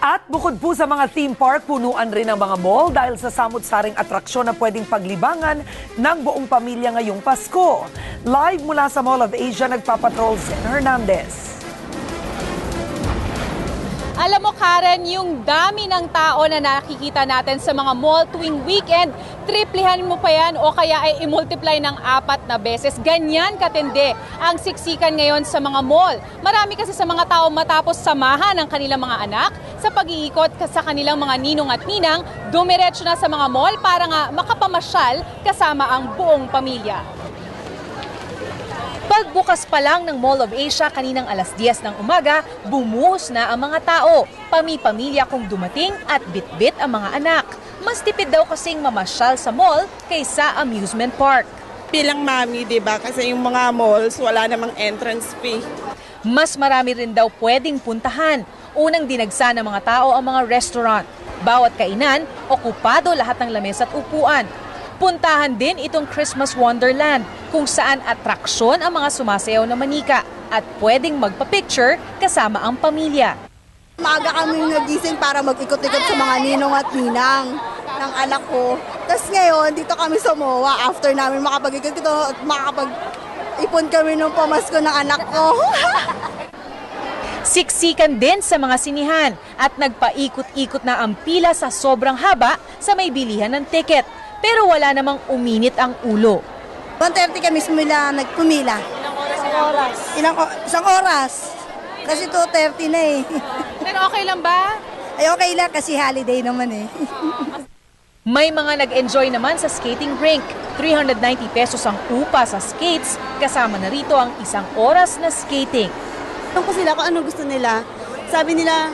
At bukod po sa mga theme park, punuan rin ang mga mall dahil sa samut-saring atraksyon na pwedeng paglibangan ng buong pamilya ngayong Pasko. Live mula sa Mall of Asia, nagpapatrol Zen Hernandez. Alam mo Karen, yung dami ng tao na nakikita natin sa mga mall tuwing weekend, triplihan mo pa yan o kaya ay i-multiply ng 4 na beses. Ganyan katindi ang siksikan ngayon sa mga mall. Marami kasi sa mga tao matapos samahan ng kanilang mga anak sa pag-iikot sa kanilang mga ninong at ninang, dumiretso na sa mga mall para nga makapamasyal kasama ang buong pamilya. Pagbukas pa lang ng Mall of Asia kaninang alas 10 ng umaga, bumuhos na ang mga tao. Pami-pamilya kung dumating at bit-bit ang mga anak. Mas tipid daw kasing mamasyal sa mall kaysa amusement park. Bilang mami, di ba? Kasi yung mga malls, wala namang entrance fee. Mas marami rin daw pwedeng puntahan. Unang dinagsa ng mga tao ang mga restaurant. Bawat kainan, okupado lahat ng lamesa at upuan. Puntahan din itong Christmas Wonderland kung saan atraksyon ang mga sumasayaw na manika at pwedeng magpa-picture kasama ang pamilya. Maaga kami nagising para mag-ikot-ikot sa mga ninong at ninang ng anak ko. Tapos ngayon, dito kami sa MOA after namin makapag-ikot at makapag-ipon kami ng pamasko ng anak ko. Siksikan din sa mga sinihan at nagpaikot-ikot na ang pila sa sobrang haba sa may bilihan ng ticket. Pero wala namang uminit ang ulo. 1:30 kami nagpumila. Isang oras. Kasi 2:30 na eh. Pero okay lang ba? Ay okay lang kasi holiday naman eh. May mga nag-enjoy naman sa skating rink. 390 pesos ang upa sa skates, kasama na rito ang 1 oras na skating. Tanong ko sila kung ano gusto nila. Sabi nila,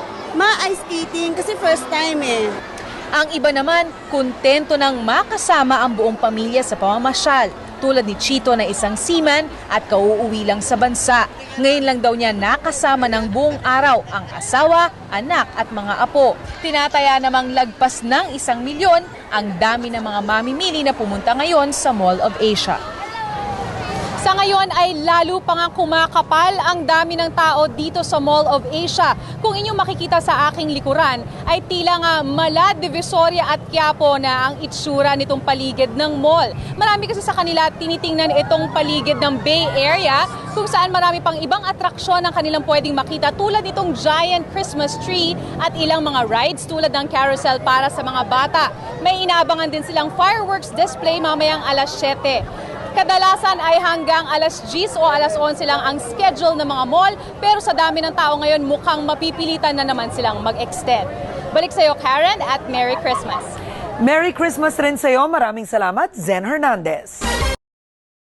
ice skating kasi first time eh. Ang iba naman, kontento nang makasama ang buong pamilya sa pamamasyal. Tulad ni Chito na isang seaman at kauuwi lang sa bansa. Ngayon lang daw niya nakasama ng buong araw ang asawa, anak at mga apo. Tinataya namang lagpas ng 1 milyon ang dami ng mga mamimili na pumunta ngayon sa Mall of Asia. Sa ngayon ay lalo pa nga kumakapal ang dami ng tao dito sa Mall of Asia. Kung inyong makikita sa aking likuran ay tila nga mala, Divisoria at Quiapo na ang itsura nitong paligid ng mall. Marami kasi sa kanila tinitingnan itong paligid ng Bay Area kung saan marami pang ibang atraksyon ang kanilang pwedeng makita tulad itong giant Christmas tree at ilang mga rides tulad ng carousel para sa mga bata. May inaabangan din silang fireworks display mamayang alas 7. Kadalasan ay hanggang alas 10 o alas 11 lang ang schedule ng mga mall, pero sa dami ng tao ngayon mukhang mapipilitan na naman silang mag-extend. Balik sa iyo, Karen, at Merry Christmas. Merry Christmas rin sa iyo. Maraming salamat, Zen Hernandez.